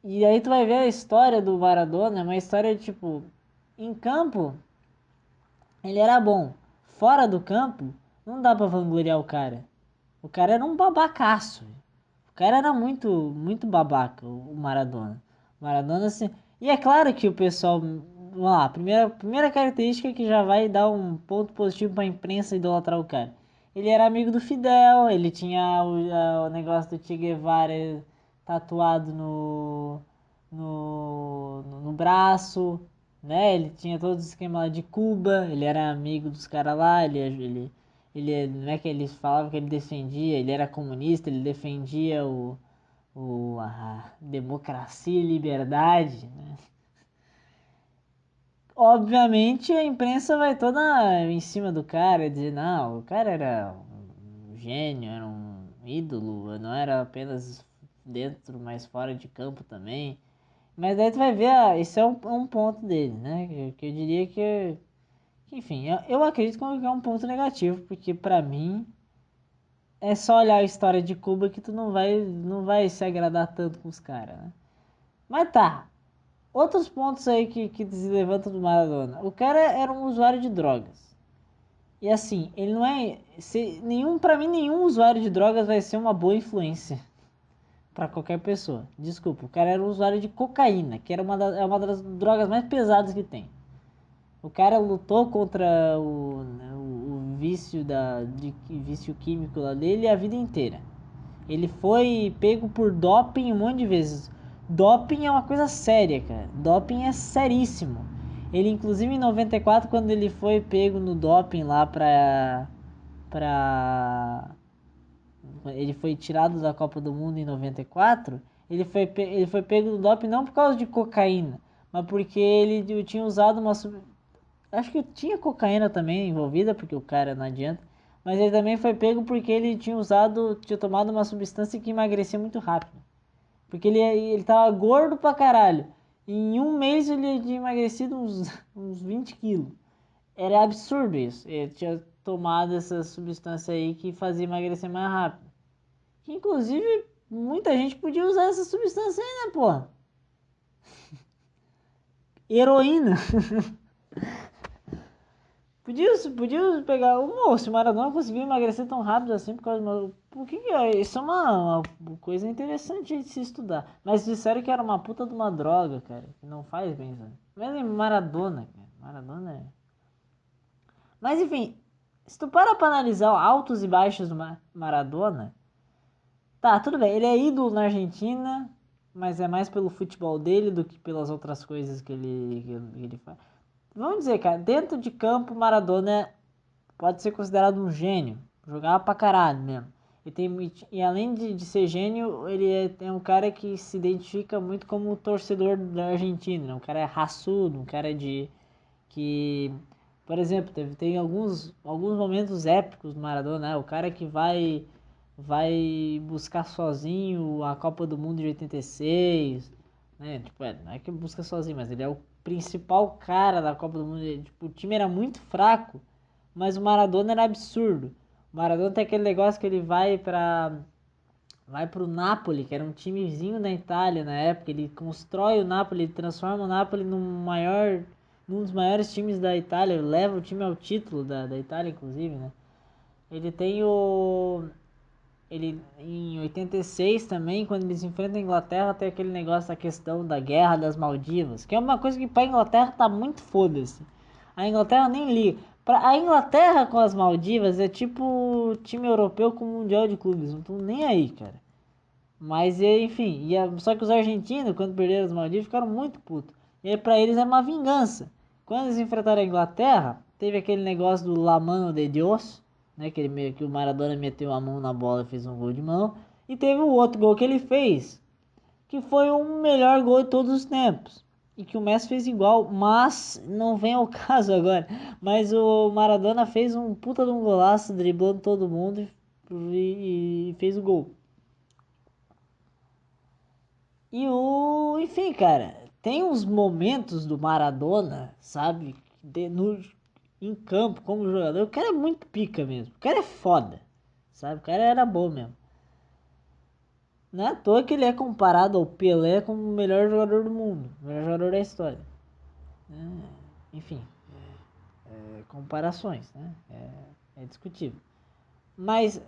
E aí tu vai ver a história do Maradona, é uma história tipo, em campo ele era bom, fora do campo não dá pra vangloriar o cara. O cara era um babacaço. O cara era muito, muito babaca, o Maradona. O Maradona, assim. E é claro que o pessoal. Vamos lá, primeira característica que já vai dar um ponto positivo pra imprensa idolatrar o cara. Ele era amigo do Fidel, ele tinha o negócio do Che Guevara tatuado no braço, né? Ele tinha todo o esquema lá de Cuba, ele era amigo dos caras lá, não é que eles falavam que ele defendia, ele era comunista, ele defendia a democracia e liberdade, né? Obviamente a imprensa vai toda em cima do cara, dizer, não, o cara era um gênio, era um ídolo, não era apenas dentro, mas fora de campo também. Mas daí tu vai ver, esse é um ponto dele, né? Que eu diria enfim, eu acredito que é um ponto negativo, porque pra mim é só olhar a história de Cuba que tu não vai se agradar tanto com os caras, né? Mas tá, outros pontos aí que se levantam do Maradona. O cara era um usuário de drogas. E assim, ele não é. Pra mim, nenhum usuário de drogas vai ser uma boa influência pra qualquer pessoa. Desculpa, o cara era um usuário de cocaína, que é uma das drogas mais pesadas que tem. O cara lutou contra o vício químico lá dele a vida inteira. Ele foi pego por doping um monte de vezes. Doping é uma coisa séria, cara. Doping é seríssimo. Ele, inclusive, em 94, quando ele foi pego no doping lá pra... Ele foi tirado da Copa do Mundo em 94. Ele foi pego no doping não por causa de cocaína, mas porque ele tinha usado uma... Acho que tinha cocaína também envolvida, porque o cara não adianta. Mas ele também foi pego porque ele tinha tomado uma substância que emagrecia muito rápido. Porque ele tava gordo pra caralho. Em um mês ele tinha emagrecido uns 20 quilos. Era absurdo isso. Ele tinha tomado essa substância aí que fazia emagrecer mais rápido. Que, inclusive, muita gente podia usar essa substância aí, né, porra? Heroína. Podia pegar se o Maradona conseguiu emagrecer tão rápido assim por causa do... Por que isso é uma coisa interessante de se estudar. Mas disseram que era uma puta de uma droga, cara. Que não faz bem, sabe? Mas é Maradona, cara. Maradona é... Mas enfim, se tu pra analisar altos e baixos do Maradona... Tá, tudo bem. Ele é ídolo na Argentina, mas é mais pelo futebol dele do que pelas outras coisas que ele faz. Vamos dizer, cara, dentro de campo, Maradona pode ser considerado um gênio. Jogava pra caralho mesmo. E além de ser gênio, é um cara que se identifica muito como torcedor da Argentina. Né? Um cara raçudo, um cara que, por exemplo, tem alguns momentos épicos do Maradona. Né? O cara que vai buscar sozinho a Copa do Mundo de 86. Né? Tipo, não é que busca sozinho, mas ele é o principal cara da Copa do Mundo. Tipo, o time era muito fraco. Mas o Maradona era absurdo. O Maradona tem aquele negócio que ele vai pro Napoli, que era um timezinho da Itália na época. Ele constrói o Napoli, ele transforma o Napoli num dos maiores times da Itália. Leva o time ao título da Itália, inclusive, né? Ele tem o... Ele, em 86 também, quando eles enfrentam a Inglaterra, tem aquele negócio da questão da Guerra das Maldivas, que é uma coisa que pra Inglaterra tá muito foda-se. A Inglaterra nem liga. A Inglaterra com as Maldivas é tipo time europeu com o Mundial de Clubes, não estão nem aí, cara. Mas enfim, só que os argentinos, quando perderam as Maldivas, ficaram muito putos. E aí pra eles é uma vingança. Quando eles enfrentaram a Inglaterra, teve aquele negócio do La Mano de Dios, né? Que o Maradona meteu a mão na bola e fez um gol de mão. E teve o outro gol que ele fez, que foi o melhor gol de todos os tempos. E que o Messi fez igual, mas não vem ao caso agora. Mas o Maradona fez um puta de um golaço, driblando todo mundo e fez o gol. Enfim, cara, tem uns momentos do Maradona, sabe, em campo como jogador. O cara é muito pica mesmo. O cara é foda, sabe? O cara era bom mesmo. Não é à toa que ele é comparado ao Pelé como o melhor jogador do mundo, o melhor jogador da história. Enfim, comparações, né? É discutível. Mas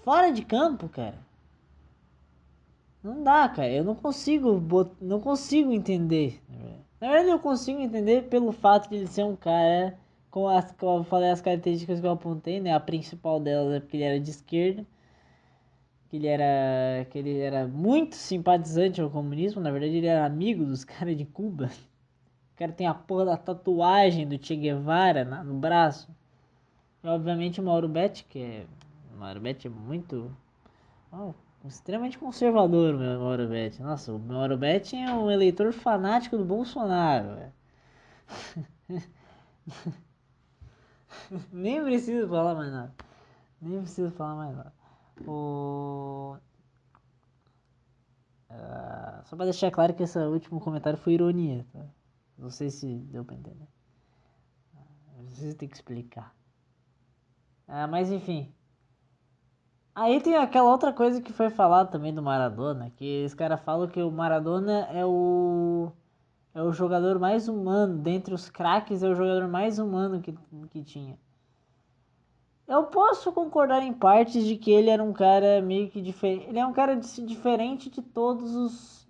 fora de campo, cara, não dá, cara. Eu não consigo entender. Na verdade, eu consigo entender pelo fato de ele ser um cara como eu falei, as características que eu apontei, né? A principal delas é porque ele era de esquerda, que ele era muito simpatizante ao comunismo. Na verdade, ele era amigo dos caras de Cuba. O cara tem a porra da tatuagem do Che Guevara no braço. E, obviamente, o o Mauro Betti é muito... Oh, extremamente conservador, o meu Mauro Betti. Nossa, o Mauro Betti é um eleitor fanático do Bolsonaro, velho. Nem preciso falar mais nada. Nem preciso falar mais nada. O... Só pra deixar claro que esse último comentário foi ironia, tá? Não sei se deu pra entender. Não sei se tem que explicar. Mas enfim. Aí tem aquela outra coisa que foi falado também do Maradona, que os caras falam que o Maradona é o jogador mais humano, dentre os craques é o jogador mais humano que tinha. Eu posso concordar em partes de que ele era um cara meio que diferente. Ele é um cara diferente de todos os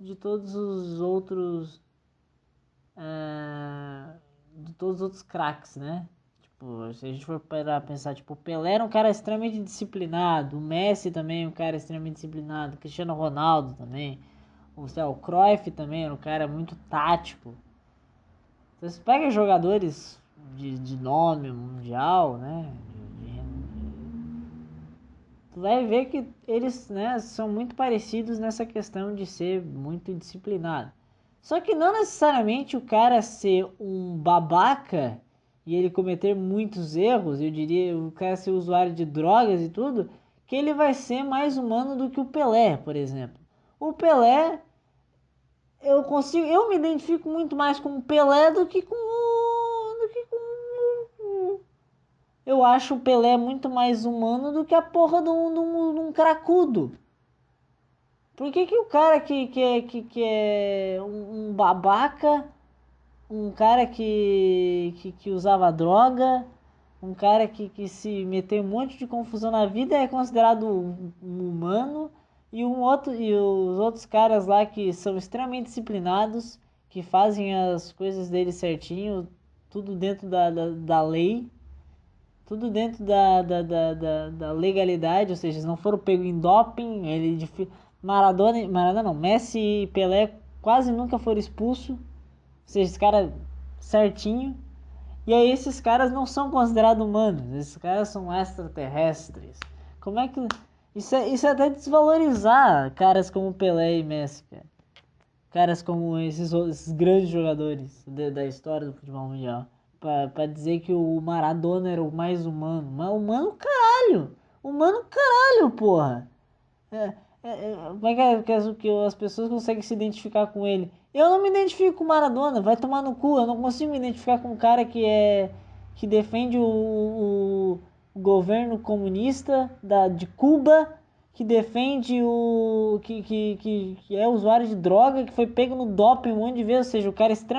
outros, de todos os outros craques, né? Tipo, se a gente for parar pra pensar, tipo, o Pelé era um cara extremamente disciplinado, o Messi também é um cara extremamente disciplinado, o Cristiano Ronaldo também, o Cruyff também era um cara muito tático. Então, você pega jogadores de nome mundial, né? Tu vai ver que eles, né, são muito parecidos nessa questão de ser muito disciplinado. Só que não necessariamente o cara ser um babaca e ele cometer muitos erros, eu diria, o cara ser usuário de drogas e tudo, que ele vai ser mais humano do que o Pelé, por exemplo. O Pelé, eu me identifico muito mais com o Pelé eu acho o Pelé muito mais humano do que a porra de um cracudo. Por que o cara que é um babaca, um cara que usava droga, um cara que se meteu um monte de confusão na vida é considerado um humano e os outros caras lá que são extremamente disciplinados, que fazem as coisas deles certinho, tudo dentro da lei, tudo dentro da legalidade, ou seja, eles não foram pegos em doping, Maradona não, Messi e Pelé quase nunca foram expulsos, ou seja, esses caras certinho, e aí esses caras não são considerados humanos, esses caras são extraterrestres. Como é que... Isso é até desvalorizar caras como Pelé e Messi, cara. Caras como esses grandes jogadores da história do futebol mundial. Pra dizer que o Maradona era o mais humano. Mas humano caralho! Humano caralho, porra! É, como é que as pessoas conseguem se identificar com ele? Eu não me identifico com o Maradona, vai tomar no cu. Eu não consigo me identificar com um cara que defende o governo comunista de Cuba, que defende que é usuário de droga, que foi pego no doping um monte de vezes, ou seja, o cara é extremamente